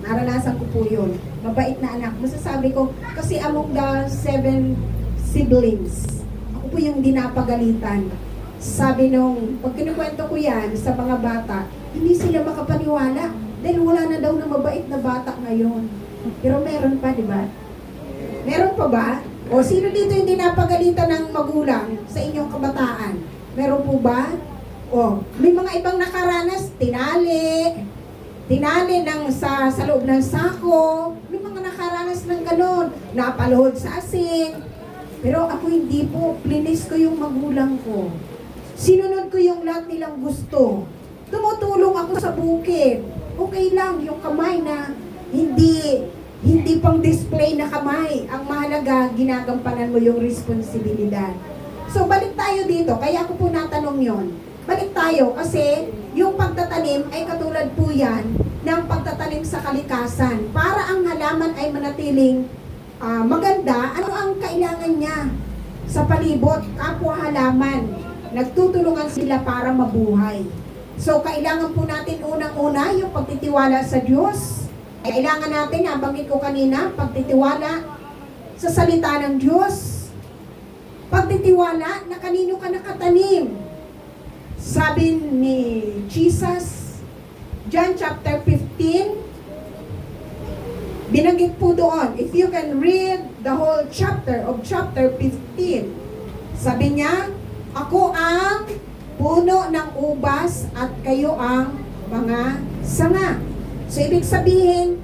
Naranasan ko po yun. Mabait na anak. Masasabi ko, kasi among the 7 siblings, ako po yung dinapagalitan. Sabi nung, pag kinukwento ko yan sa mga bata, hindi sila makapaniwala. Dahil wala na daw na mabait na bata ngayon. Pero meron pa, di ba? Meron pa ba? O sino dito yung dinapagalitan ng magulang sa inyong kabataan? Meron po ba? O, may mga ibang nakaranas, tinali sa loob ng sako. May mga nakaranas ng ganon, napaluhod sa asin. Pero ako hindi po, plinis ko yung magulang ko. Sinunod ko yung lahat nilang gusto. Tumutulong ako sa bukid. Okay lang yung kamay na hindi pang display na kamay. Ang mahalaga, ginagampanan mo yung responsibilidad. So, balik tayo dito. Kaya ako po natanong yon. Balik tayo kasi yung pagtatanim ay katulad po yan ng pagtatanim sa kalikasan. Para ang halaman ay manatiling maganda, ano ang kailangan niya sa palibot, kapwa halaman. Nagtutulungan sila para mabuhay. So, kailangan po natin unang-una yung pagtitiwala sa Diyos. Kailangan natin, nabanggit ko kanina, pagtitiwala sa salita ng Diyos. Pagtitiwala na kanino ka nakatanim. Sabi ni Jesus, John chapter 15, binanggit po doon, if you can read the whole chapter of chapter 15, sabi niya, ako ang puno ng ubas at kayo ang mga sanga. So, ibig sabihin,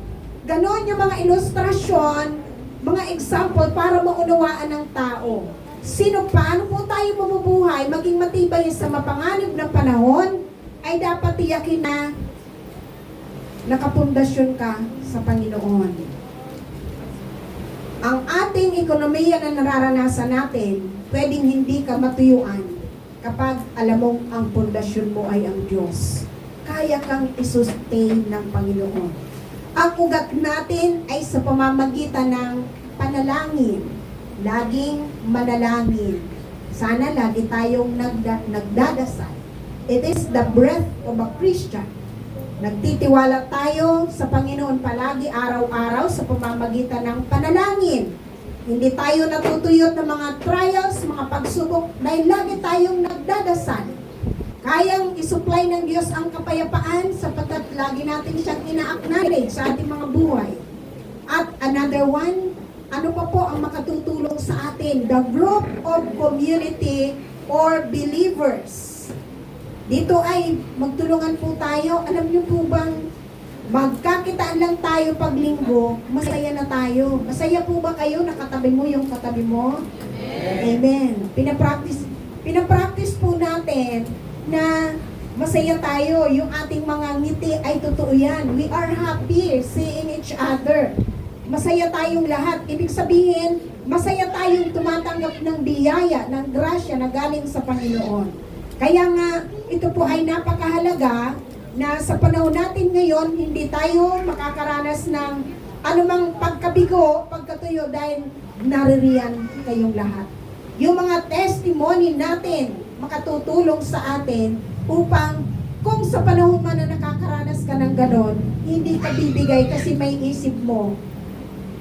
ganon yung mga ilustrasyon, mga example para maunawaan ng tao. paano po tayo mabubuhay, maging matibay sa mapanganib ng panahon, ay dapat tiyakin na nakapundasyon ka sa Panginoon. Ang ating ekonomiya na nararanasan natin, pwedeng hindi ka matuyuan kapag alam mong ang pundasyon mo ay ang Diyos. Kaya kang isustain ng Panginoon. Ang ugat natin ay sa pamamagitan ng panalangin. Laging manalangin. Sana lagi tayong nagdadasal. It is the breath of a Christian. Nagtitiwala tayo sa Panginoon palagi, araw-araw, sa pamamagitan ng panalangin. Hindi tayo natutuyot ng mga trials, mga pagsubok, dahil lagi tayong nagdadasal. Kayang isupply ng Diyos ang kapayapaan sapagkat lagi natin siyang ina-acknowledge sa ating mga buhay. At another one, ano pa po ang makatutulong sa atin? The group of community or believers. Dito ay magtulungan po tayo. Alam niyo po bang magkakitaan lang tayo pag linggo, masaya na tayo. Masaya po ba kayo nakatabi mo yung katabi mo? Amen. Pinapractice po natin na masaya tayo. Yung ating mga ngiti ay totoo yan. We are happy seeing each other. Masaya tayong lahat. Ibig sabihin, masaya tayong tumatanggap ng biyaya, ng grasya na galing sa Panginoon. Kaya nga, ito po ay napakahalaga na sa panahon natin ngayon, hindi tayo makakaranas ng anumang pagkabigo, pagkatuyo dahil naririyan kayong lahat. Yung mga testimony natin makatutulong sa atin upang kung sa panahon man na nakakaranas ka ng ganon, hindi ka bibigay kasi may isip mo.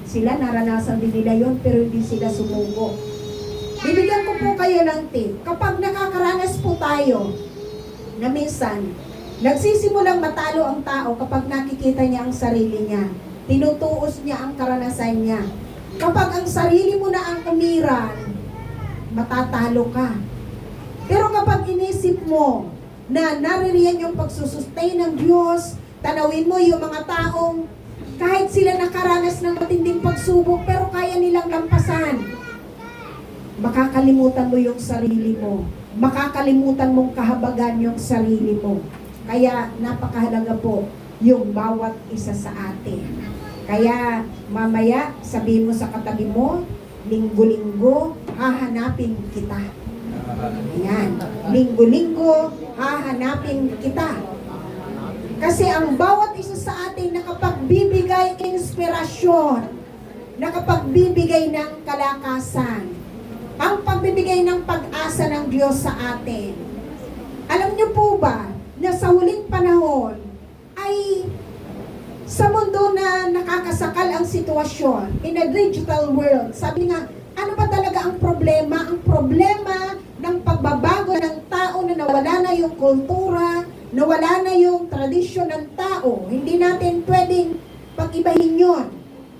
Sila naranasan din nila yun pero hindi sila sumuko. Bibigyan ko po kayo ng tip. Kapag nakakaranas po tayo na minsan, nagsisimulang matalo ang tao kapag nakikita niya ang sarili niya. Tinutuos niya ang karanasan niya. Kapag ang sarili mo na ang umiran, matatalo ka. Pero kapag inisip mo na naririyan yung pagsusustain ng Diyos, tanawin mo yung mga taong kahit sila nakaranas ng matinding pagsubok pero kaya nilang lampasan, makakalimutan mo yung sarili mo. Makakalimutan mong kahabagan yung sarili mo. Kaya napakahalaga po yung bawat isa sa atin. Kaya mamaya sabihin mo sa katabi mo, linggo-linggo hahanapin kita. Ayan. Linggo-linggo hahanapin kita. Kasi ang bawat isa sa atin nakapagbibigay inspirasyon, nakapagbibigay ng kalakasan, ang pagbibigay ng pag-asa ng Diyos sa atin. Alam niyo po ba na sa huling panahon ay sa mundo na nakakasakal ang sitwasyon, in a digital world, sabi nga, ano ba talaga ang problema? Ang problema ng pagbabago ng tao na nawala na yung kultura, nawala na yung tradisyon ng tao. Hindi natin pwedeng pag-ibahin yun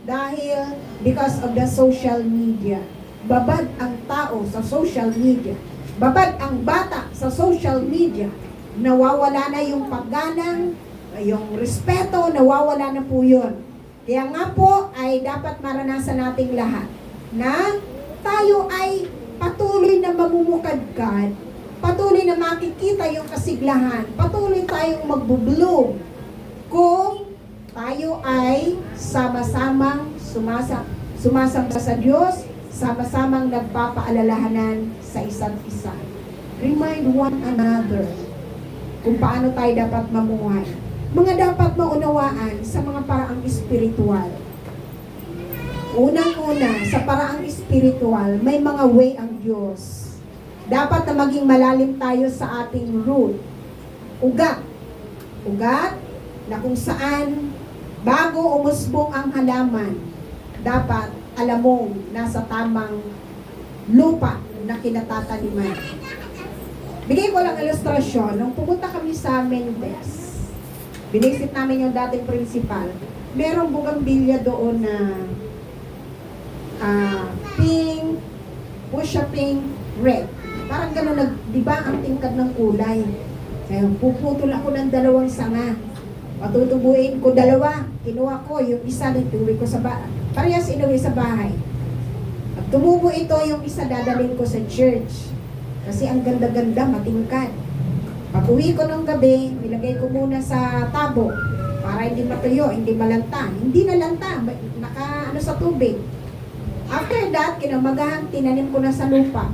dahil because of the social media. Babad ang tao sa social media. Babad ang bata sa social media. Nawawala na yung pagganang, yung respeto, nawawala na po yun. Kaya nga po ay dapat maranasan nating lahat na tayo ay patuloy na mamumukadkad, patuloy na makikita yung kasiglahan, patuloy tayong magbubloom kung tayo ay sama-samang sumasamba sa Diyos, sama-samang nagpapaalalahanan sa isa't isa. Remind one another kung paano tayo dapat mamuhay. Mga dapat maunawaan sa mga paraang espiritual. Unang-una, sa paraang espiritual, may mga way ang Diyos. Dapat na maging malalim tayo sa ating root. Ugat. Ugat na kung saan bago umusbong ang halaman, dapat alam mong nasa tamang lupa na kinatataniman. Bigay ko lang ilustrasyon. Nung pumunta kami sa Mendez, binisit namin yung dating principal. Merong bugambilya doon na pink, fuchsia pink, red. Parang gano'n, di ba ang tingkad ng kulay? Kaya puputol ako ng 2 sanga. Patutubuin ko 2. Kinuha ko, yung isa nituwi ko sa bahay. Parehas inuwi sa bahay. At Tumubo ito yung isa dadalhin ko sa church. Kasi ang ganda-ganda, matingkad. Pag uwi ko ng gabi, nilagay ko muna sa tabo para hindi matuyo, hindi malanta. Hindi nalanta, naka sa tubig. After that, kinamagahan, tinanim ko na sa lupa.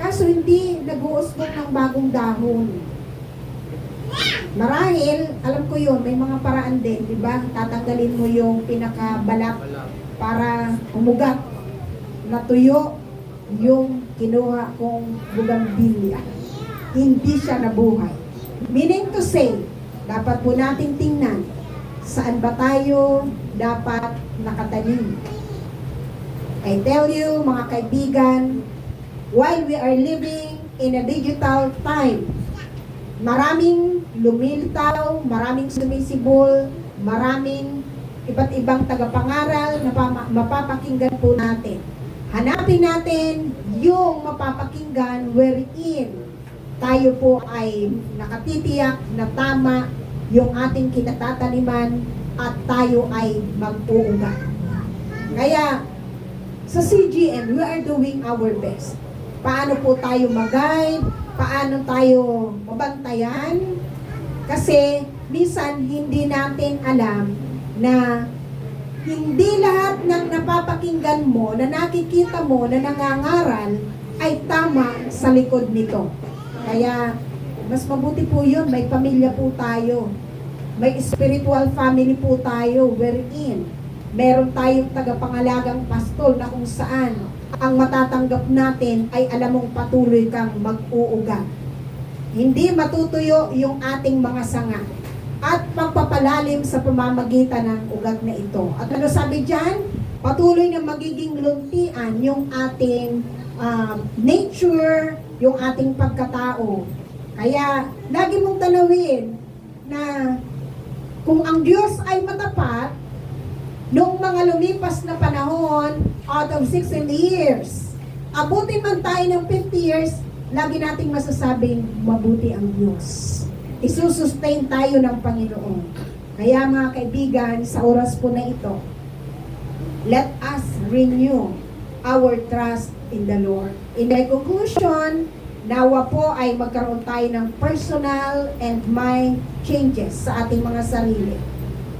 Kaso hindi nag-uusbong ng bagong dahon. Marahil, alam ko yun, may mga paraan din, di ba? Tatanggalin mo yung pinakabalak para umugat. Natuyo yung kinuha kong bugambilya. Hindi siya nabuhay. Meaning to say, dapat po nating tingnan saan ba tayo dapat nakatanim. I tell you, mga kaibigan, while we are living in a digital time, maraming lumilitaw, maraming sumisibol, maraming iba't ibang tagapangaral na mapapakinggan po natin. Hanapin natin yung mapapakinggan wherein tayo po ay nakatitiyak na tama yung ating kinatataniman at tayo ay mag-uugat. Kaya, sa CGM, we are doing our best. Paano po tayo mag-guide? Paano tayo mabantayan? Kasi, minsan, hindi natin alam na hindi lahat ng napapakinggan mo, na nakikita mo, na nangangaral, ay tama sa likod nito. Kaya, mas mabuti po yun, may pamilya po tayo. May spiritual family po tayo, wherein meron tayong tagapangalagang pastol na kung saan ang matatanggap natin ay alam mong patuloy kang mag-uugat. Hindi matutuyo yung ating mga sanga at pagpapalalim sa pamamagitan ng ugat na ito. At ano sabi dyan? Patuloy na magiging luntian yung ating nature, yung ating pagkatao. Kaya, lagi mong tanawin na kung ang Diyos ay matapat, noong mga lumipas na panahon, out of 16 years, abutin man tayo ng 50 years, lagi nating masasabing mabuti ang Diyos. Isusustain tayo ng Panginoon. Kaya mga kaibigan, sa oras po na ito, let us renew our trust in the Lord. In my conclusion, nawa po ay magkaroon tayo ng personal and mind changes sa ating mga sarili.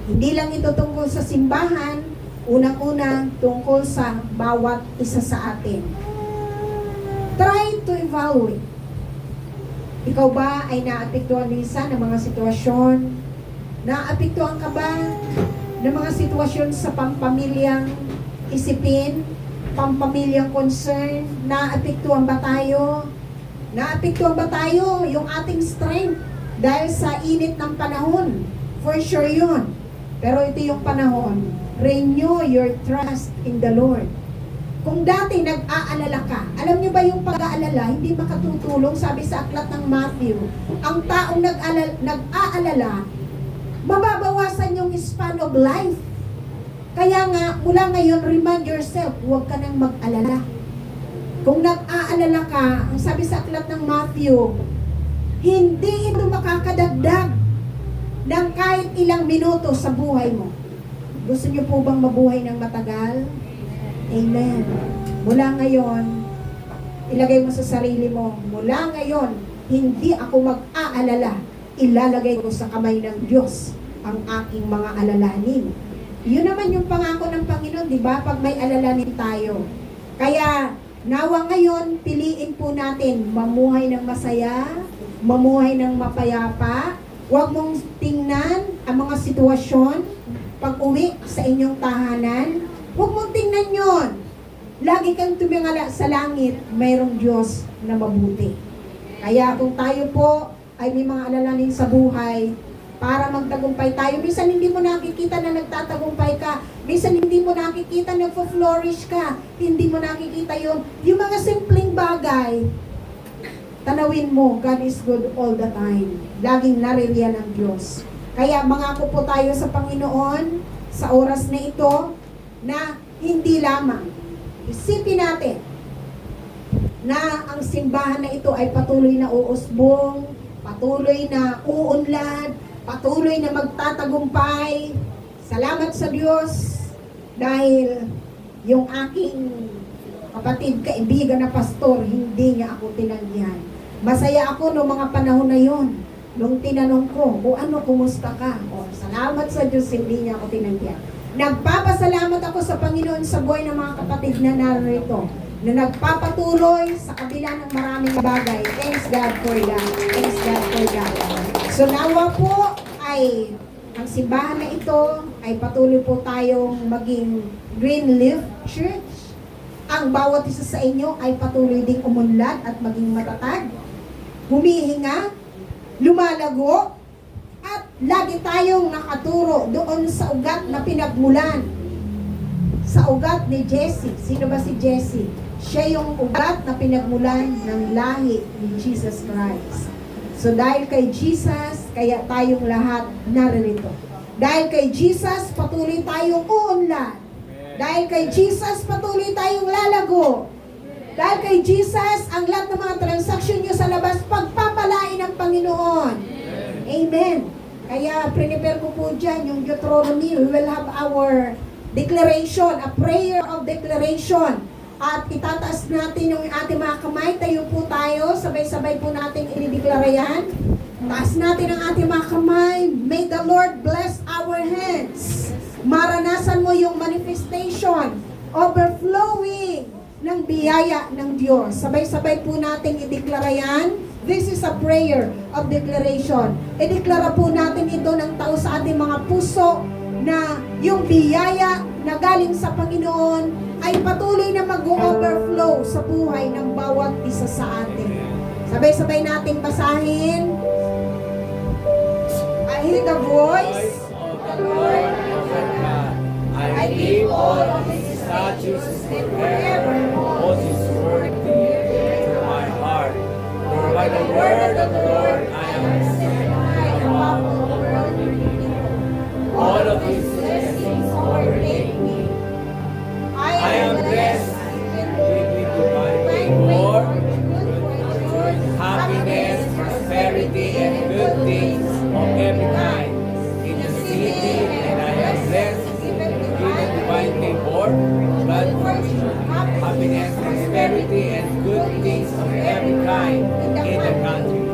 Hindi lang ito tungkol sa simbahan, unang-una tungkol sa bawat isa sa atin. Try to evaluate. Ikaw ba ay naapektuhan minsan ng mga sitwasyon? Naapektuhan ka ba ng mga sitwasyon sa pampamilyang isipin, pampamilyang concern? Naapektuhan ba tayo? Naapektuhan ba tayo yung ating strength dahil sa init ng panahon? For sure yun. Pero ito yung panahon. Renew your trust in the Lord. Kung dati nag-aalala ka, alam niyo ba yung pag-aalala, hindi makatutulong, sabi sa aklat ng Matthew, ang taong nag-aalala, mababawasan yung span of life. Kaya nga, mula ngayon, remind yourself, huwag ka nang mag-alala. Kung nag-aalala ka, ang sabi sa aklat ng Matthew, hindi ito makakadagdag ng kahit ilang minuto sa buhay mo. Gusto niyo po bang mabuhay ng matagal? Amen. Mula ngayon, ilagay mo sa sarili mo, mula ngayon, hindi ako mag-aalala. Ilalagay ko sa kamay ng Diyos ang aking mga alalahanin. Yun naman yung pangako ng Panginoon, di ba? Pag may alalahanin tayo. Kaya, nawa ngayon, piliin po natin mamuhay ng masaya, mamuhay ng mapayapa. Huwag mong tingnan ang mga sitwasyon pag uwi sa inyong tahanan. Huwag mong tingnan yon. Lagi kang tumingala sa langit, mayroong Diyos na mabuti. Kaya kung tayo po ay may mga alalahanin sa buhay, para magtagumpay tayo, minsan hindi mo nakikita na nagtatagumpay ka, minsan hindi mo nakikita na nagfo-flourish ka, hindi mo nakikita yung mga simpleng bagay. Tanawin mo, God is good all the time. Laging naririyan ang Diyos. Kaya mangako po tayo sa Panginoon sa oras na ito na hindi lamang isipin natin na ang simbahan na ito ay patuloy na uusbong, patuloy na uunlad, patuloy na magtatagumpay. Salamat sa Diyos dahil yung aking kapatid, kaibigan na pastor, hindi niya ako tinanggihan. Masaya ako noong mga panahon na yon. Nung tinanong ko, kumusta ka? Salamat sa Diyos, hindi niya ako tinanggihan. Nagpapasalamat ako sa Panginoon sa buhay ng mga kapatid na narito, na nagpapatuloy sa kabila ng maraming bagay. Thanks God for that. Thanks God for that. So nawa po ay ang simbahan na ito ay patuloy po tayong maging Green Leaf Church. Ang bawat isa sa inyo ay patuloy ding umunlad at maging matatag, humihinga, lumalago, at lagi tayong nakaturo doon sa ugat na pinagmulan. Sa ugat ni Jesse. Sino ba si Jesse? Siya yung ugat na pinagmulan ng lahi ni Jesus Christ. So dahil kay Jesus, kaya tayong lahat naririto. Dahil kay Jesus, patuloy tayong uunlad. Dahil kay Jesus, patuloy tayong lalago. Dahil kay Jesus, ang lahat ng mga transaksyon nyo sa labas, pagpapalain ng Panginoon. Amen. Kaya prepare ko po dyan yung Deuteronomy. We will have our declaration, a prayer of declaration. At itataas natin yung ating mga kamay. Tayo po tayo. Sabay-sabay po natin inideklara yan. Taas natin ang ating mga kamay. May the Lord bless our hands. Maranasan mo yung manifestation, overflowing ng biyaya ng Diyos. Sabay-sabay po natin ideklara yan. This is a prayer of declaration. Ideklara po natin ito ng tao sa ating mga puso na yung biyaya na galing sa Panginoon ay patuloy na mag-overflow sa buhay ng bawat isa sa atin. Sabay-sabay nating basahin. I hear the voice of the Lord our God. I keep all of His statutes forever. All His word dear to my heart. For by the word of the Lord I am set above the world beneath. All of His blessings overtake me. I am blessed with divine favor, good happiness, prosperity, and good things of every kind. In the city, and I am blessed given divine favor, God fortune, happiness, prosperity, and good things of every kind in the country.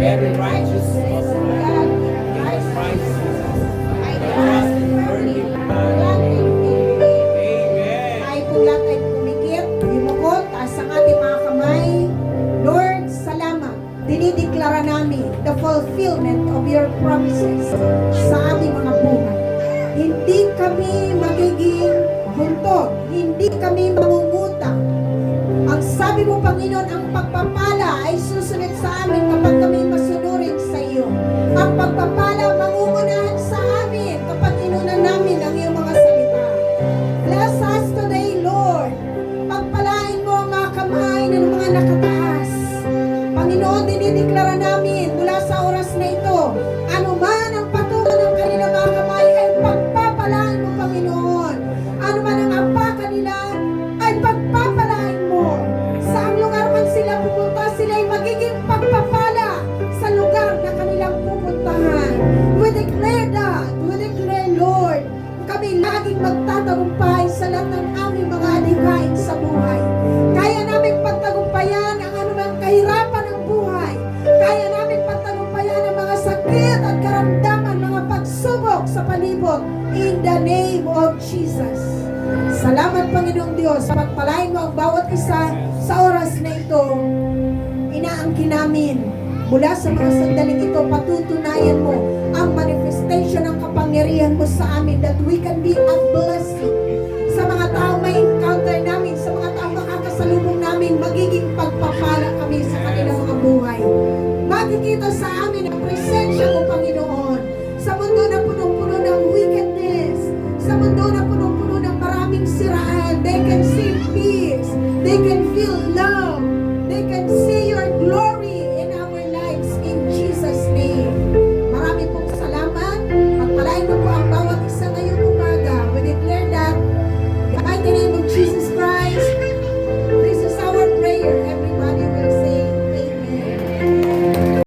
every righteousness of God in Christ Jesus. I trust in firmly Amen. Ay puglat ay pumikit, yumuot, taas ang ating mga kamay. Lord, salamat. Dinideklara namin the fulfillment of your promises sa aming mga buhay. Hindi kami magiging buntog, hindi kami mangungutang. Ang sabi mo, Panginoon, ang pagpapala ay susunod sa amin kapag kami masunurin sa iyo. Ang pagpapala mangungunahan sa amin kapag inunan namin ang iyong mga salita. Bless us today, Lord. Pagpalain mo ang mga kamay ng mga nakataas. Panginoon, dinideklara namin mula sa oras na ito, anuman ang patungan ng kanilang mga kamay ay pagpapalain mo, Panginoon. Anuman ang apa kanila ay pagpapalain mo. Saang lugar man sila pupunta, sila ay magiging pagpapala sa lugar na kanilang pupuntahan. We declare that, we declare, Lord, kami laging magtatagumpay sa lahat ng aming mga adhikain sa buhay. Kaya namin pagtagumpayan ang anumang kahirapan ng buhay. Kaya namin pagtagumpayan ang mga sakit at karamdaman, mga pagsubok sa palibot. In the name of Jesus. Salamat, Panginoong Diyos. Pagpalain mo ang bawat isa sa oras na ito. Inaangkin namin. Mula sa mga sandaling ito, patutunayan mo ang manifestation ng kapangyarihan mo sa amin that we can be a blessing sa mga taong may encounter namin, sa mga taong makakasalubong namin, magiging pagpapala kami sa kanilang mga buhay. Makikita sa amin ang presensya mo, Panginoon, sa mundo na punong-puno ng wickedness, sa mundo na punong-puno ng maraming siraan. They